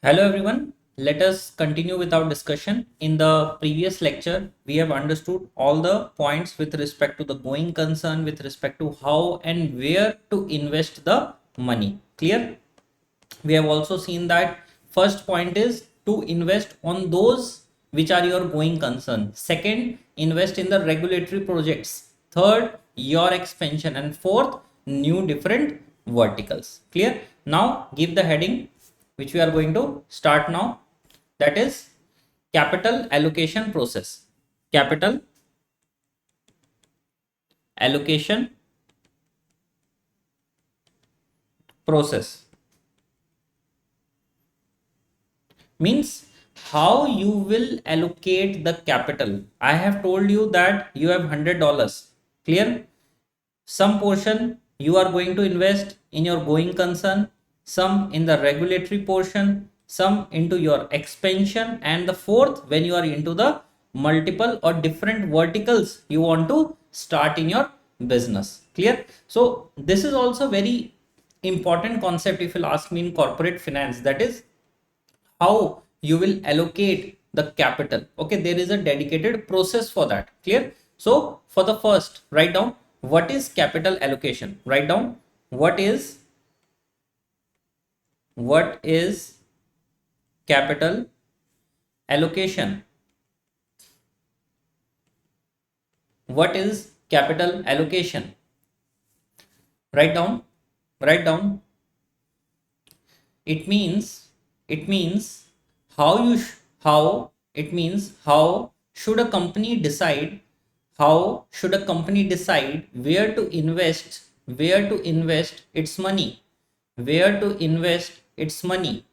Hello everyone, let us continue with our discussion. In the previous lecture, we have understood all the points with respect to the going concern, with respect to how and where to invest the money. Clear? We have also seen that first point is to invest on those which are your going concern. Second, invest in the regulatory projects. Third, your expansion. And fourth, new different verticals. Clear? Now give the heading which we are going to start now, that is capital allocation process. Capital allocation process means how you will allocate the capital. I have told you that you have $100. Clear? Some portion you are going to invest in your going concern, some in the regulatory portion, some into your expansion, and the fourth when you are into the multiple or different verticals you want to start in your business. Clear? So this is also very important concept if you'll ask me in corporate finance, that is how you will allocate the capital. Okay, there is a dedicated process for that. Clear? So for the first, write down what is capital allocation. Write down what is capital allocation. What is capital allocation? Write down, write down. It means how you how it means how should a company decide, how should a company decide where to invest its money, where to invest its money,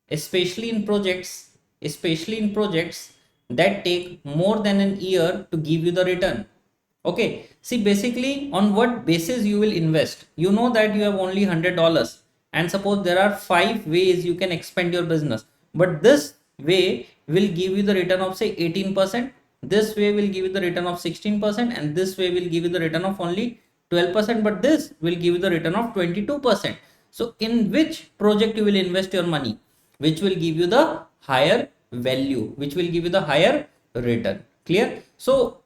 especially in projects that take more than an year to give you the return. Okay, see, basically on what basis you will invest. You know that you have only $100, and suppose there are five ways you can expand your business, but this way will give you the return of say 18%, this way will give you the return of 16%, and this way will give you the return of only 12%, but this will give you the return of 22%. So in which project you will invest your money, which will give you the higher value, which will give you the higher return. Clear? So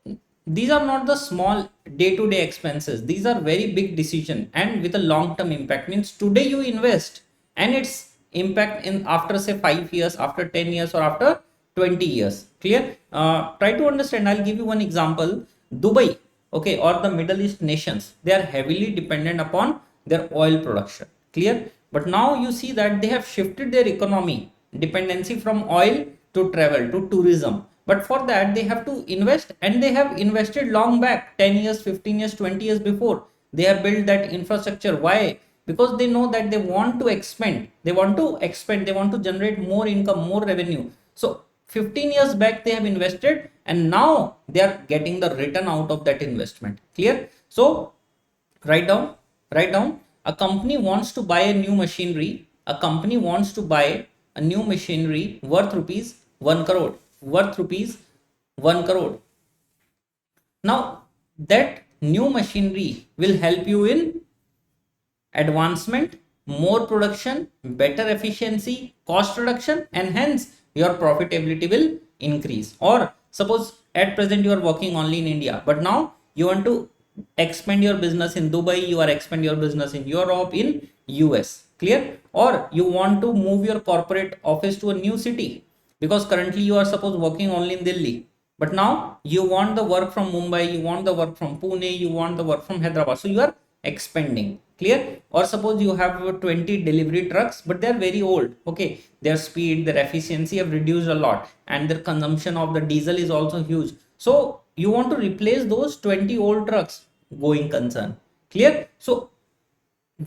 these are not the small day-to-day expenses, these are very big decision and with a long-term impact. Means today you invest and its impact in after say 5 years, after 10 years, or after 20 years. Clear? Try to understand. I'll give you one example. Dubai, okay, or the Middle East nations, they are heavily dependent upon their oil production. Clear? But now you see that they have shifted their economy dependency from oil to travel to tourism. But for that they have to invest, and they have invested long back, 10 years, 15 years, 20 years before. They have built that infrastructure. Why? Because they know that they want to expand, they want to generate more income, more revenue. So 15 years back they have invested, and now they are getting the return out of that investment. Clear? So write down, write down. A company wants to buy a new machinery, a company wants to buy a new machinery worth rupees 1 crore, worth rupees 1 crore. Now that new machinery will help you in advancement, more production, better efficiency, cost reduction, and hence your profitability will increase. Or suppose at present you are working only in India, but now you want to expand your business in Dubai, you are expand your business in Europe, in US. Clear? Or you want to move your corporate office to a new city, because currently you are suppose working only in Delhi, but now you want the work from Mumbai, you want the work from Pune, you want the work from Hyderabad, so you are expanding. Clear? Or suppose you have 20 delivery trucks, but they are very old. Okay, their speed, their efficiency have reduced a lot, and their consumption of the diesel is also huge. So you want to replace those 20 old trucks, going concern. Clear? So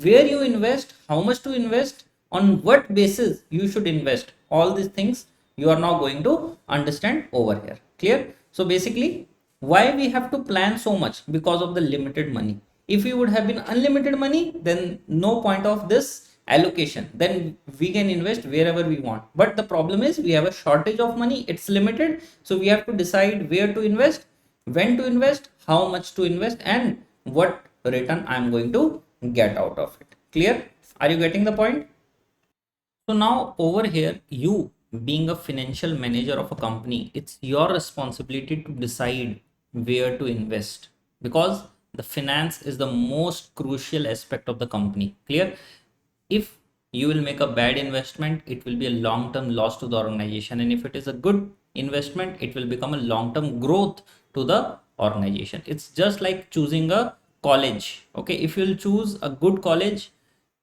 where you invest, how much to invest, on what basis you should invest, all these things you are now going to understand over here. Clear? So basically, why we have to plan so much? Because of the limited money. If we would have been unlimited money, then no point of this allocation, then we can invest wherever we want. But the problem is we have a shortage of money, it's limited, so we have to decide where to invest, when to invest, how much to invest, and what return I'm going to get out of it. Clear? Are you getting the point? So now over here, you being a financial manager of a company, it's your responsibility to decide where to invest, because the finance is the most crucial aspect of the company. Clear? If you will make a bad investment, it will be a long-term loss to the organization, and if it is a good investment, it will become a long-term growth to the organization. It's just like choosing a college. Okay, if you'll choose a good college,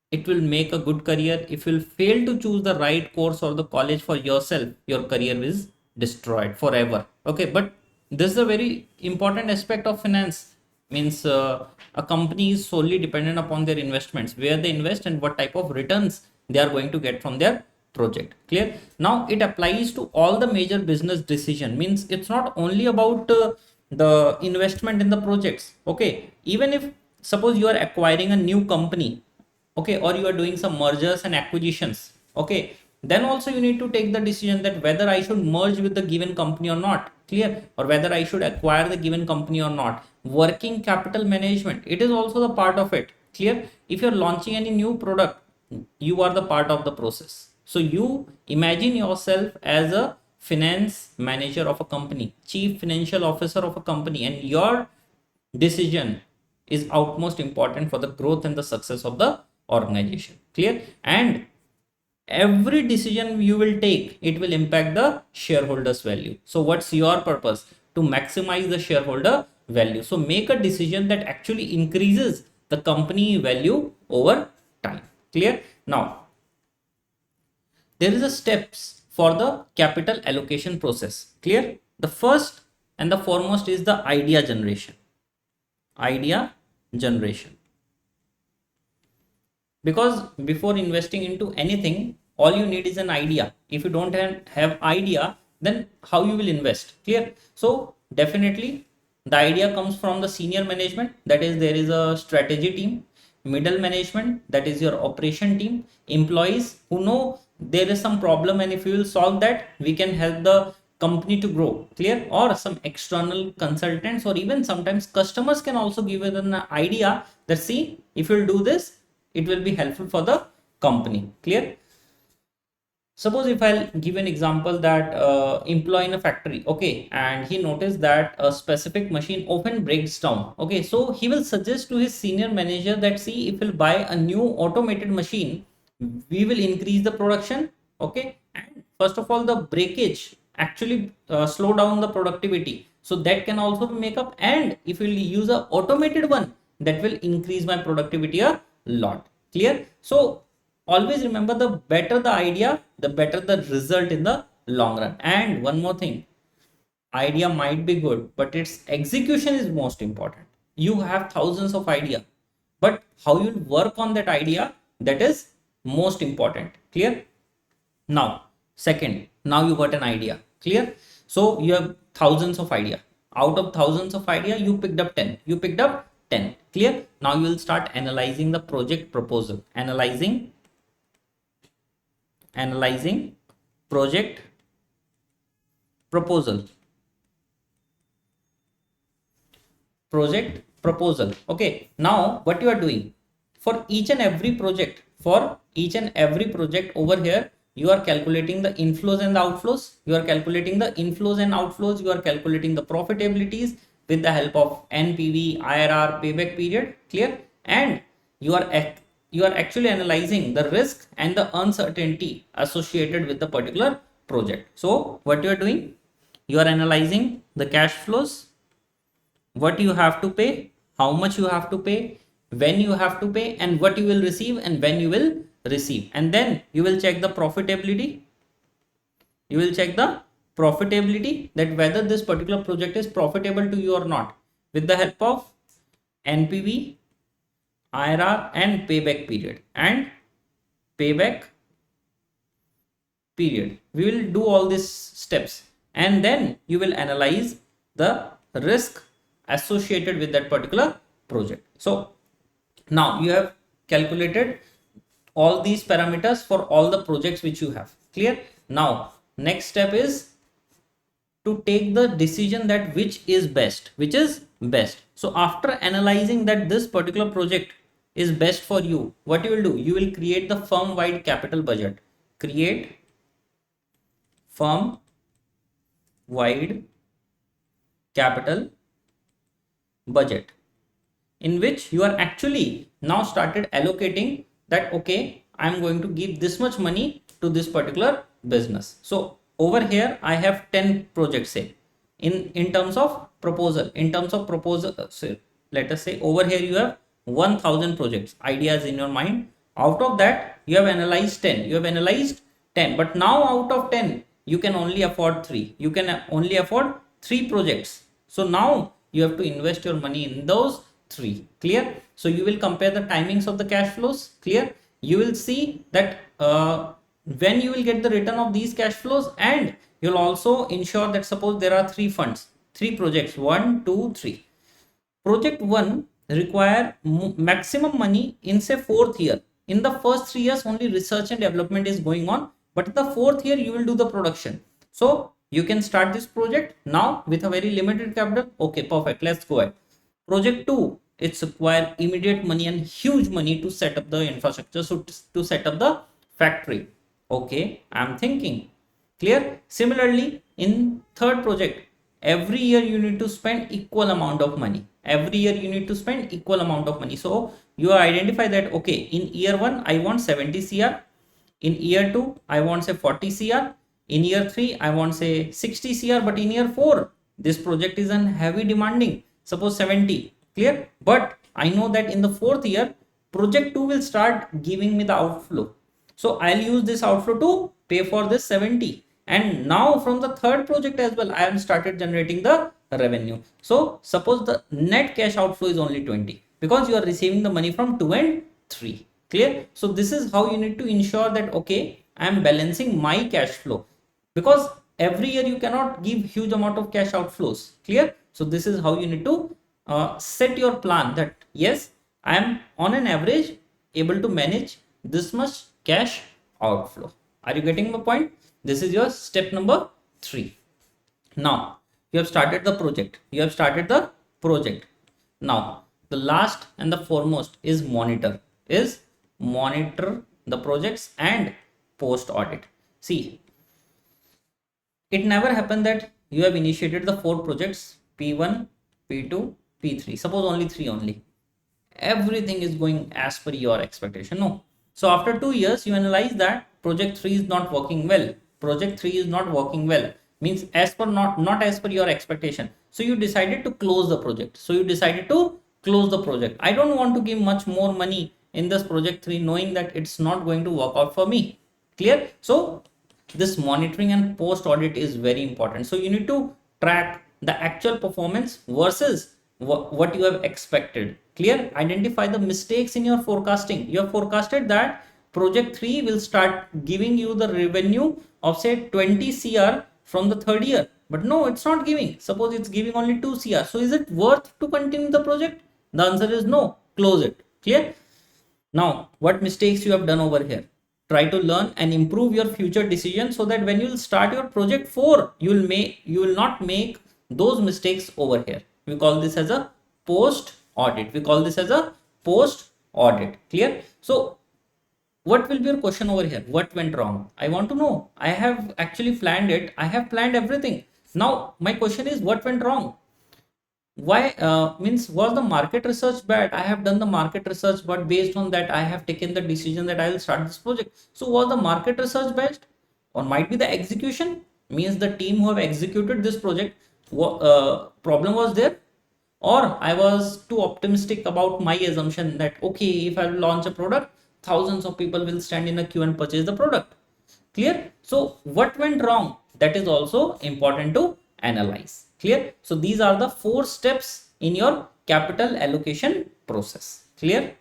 it will make a good career. If you'll fail to choose the right course or the college for yourself, your career is destroyed forever. Okay, but this is a very important aspect of finance. Means a company is solely dependent upon their investments, where they invest and what type of returns they are going to get from their project. Clear? Now it applies to all the major business decision. Means it's not only about the investment in the projects. Okay, even if suppose you are acquiring a new company, okay, or you are doing some mergers and acquisitions, okay, then also you need to take the decision that whether I should merge with the given company or not. Clear? Or whether I should acquire the given company or not. Working capital management, it is also the part of it. Clear? If you're launching any new product, you are the part of the process. So you imagine yourself as a finance manager of a company, chief financial officer of a company, and your decision is utmost important for the growth and the success of the organization. Clear? And every decision you will take, it will impact the shareholders value. So what's your purpose? To maximize the shareholder value. So make a decision that actually increases the company value over time. Clear? Now there is a steps for the capital allocation process. Clear? The first and the foremost is the idea generation. Idea generation. Because before investing into anything, all you need is an idea. If you don't have idea, then how you will invest? Clear? So definitely the idea comes from the senior management, that is there is a strategy team, middle management, that is your operation team, employees who know there is some problem, and if you will solve that, we can help the company to grow. Clear? Or some external consultants, or even sometimes customers can also give it an idea that see, if you'll do this, it will be helpful for the company. Clear? Suppose if I'll give an example that employee in a factory, okay, and he noticed that a specific machine often breaks down. Okay, so he will suggest to his senior manager that see, if we'll buy a new automated machine, we will increase the production. Okay, and first of all, the breakage actually slow down the productivity, so that can also be make up. And if we'll use a automated one, that will increase my productivity a lot. Clear? So always remember, the better the idea, the better the result in the long run. And one more thing, idea might be good, but its execution is most important. You have thousands of idea, but how you work on that idea, that is most important. Clear? Now second, now you got an idea. Clear? So you have thousands of idea. Out of thousands of idea, you picked up 10. You picked up 10. Clear? Now you will start analyzing the project proposal. Analyzing project proposal. Okay, now what you are doing for each and every project, over here, you are calculating the inflows and the outflows. You are calculating the profitabilities with the help of NPV, IRR, payback period. Clear? And you are actually analyzing the risk and the uncertainty associated with the particular project. So what you are doing, you are analyzing the cash flows, what you have to pay, how much you have to pay, when you have to pay, and what you will receive and when you will receive. And then you will check the profitability. That whether this particular project is profitable to you or not, with the help of NPV, IRR, and payback period. We will do all these steps, and then you will analyze the risk associated with that particular project. So now you have calculated all these parameters for all the projects which you have. Clear? Now next step is to take the decision that which is best. So after analyzing that this particular project is best for you, what you will do, you will create the firm wide capital budget. create firm wide capital budget, in which you are actually now started allocating that, okay, I'm going to give this much money to this particular business. So over here I have 10 projects, say in terms of proposal, so let us say over here you have 1000 projects ideas in your mind. Out of that you have analyzed 10, but now out of 10 you can only afford 3, you can only afford 3 projects. So now you have to invest your money in those 3. Clear? So you will compare the timings of the cash flows. Clear? You will see that when you will get the return of these cash flows, and you'll also ensure that suppose there are 3 funds, 3 projects, 1 2 3. Project 1 require maximum money in say 4th year. In the first 3 years only research and development is going on, but in the 4th year you will do the production. So you can start this project now with a very limited capital. Okay, perfect, let's go ahead. Project 2, it's require immediate money and huge money to set up the infrastructure, so to set up the factory. Okay, I'm thinking. Clear? Similarly, in third project, every year you need to spend equal amount of money. Every year you need to spend equal amount of money. So you identify that, okay, in year 1 I want 70 cr, in year 2 I want say 40 cr, in year 3 I want say 60 cr, but in year 4 this project is an heavy demanding, suppose 70. Clear? But I know that in the 4th year project 2 will start giving me the outflow, so I'll use this outflow to pay for this 70. And now from the third project as well I have started generating the revenue. So suppose the net cash outflow is only 20, because you are receiving the money from 2 and 3. Clear? So this is how you need to ensure that, okay, I am balancing my cash flow, because every year you cannot give huge amount of cash outflows. Clear? So this is how you need to set your plan, that yes, I am on an average able to manage this much cash outflow. Are you getting the point? This is your step number 3. Now you have started the project, now the last and the foremost is monitor the projects and post audit. See, it never happened that you have initiated the 4 projects, P1, P2, P3, suppose only 3 only, everything is going as per your expectation. No. So after 2 years you analyze that project 3 is not working well, means as per not as per your expectation. So you decided to close the project, I don't want to give much more money in this project 3, knowing that it's not going to work out for me. Clear? So this monitoring and post audit is very important. So you need to track the actual performance versus what you have expected. Clear? Identify the mistakes in your forecasting. You have forecasted that project 3 will start giving you the revenue of say 20 cr from the 3rd year, but no, it's not giving. Suppose it's giving only 2 cr. So is it worth to continue the project? The answer is no. Close it. Clear? Now what mistakes you have done over here? Try to learn and improve your future decisions, so that when you will start your project 4 you will not make those mistakes over here. We call this as a post audit. Clear? So what will be your question over here? What went wrong? I want to know. I have actually planned it, I have planned everything. Now my question is, what went wrong? Why means, was the market research bad? I have done the market research, but based on that I have taken the decision that I will start this project. So was the market research best, or might be the execution, means the team who have executed this project problem was there, or I was too optimistic about my assumption that, okay, if I launch a product, thousands of people will stand in a queue and purchase the product. Clear? So what went wrong? That is also important to analyze. Clear? So these are the 4 steps in your capital allocation process. Clear?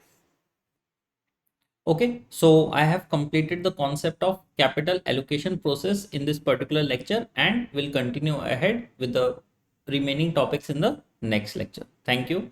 Okay, so I have completed the concept of capital allocation process in this particular lecture, and will continue ahead with the remaining topics in the next lecture. Thank you.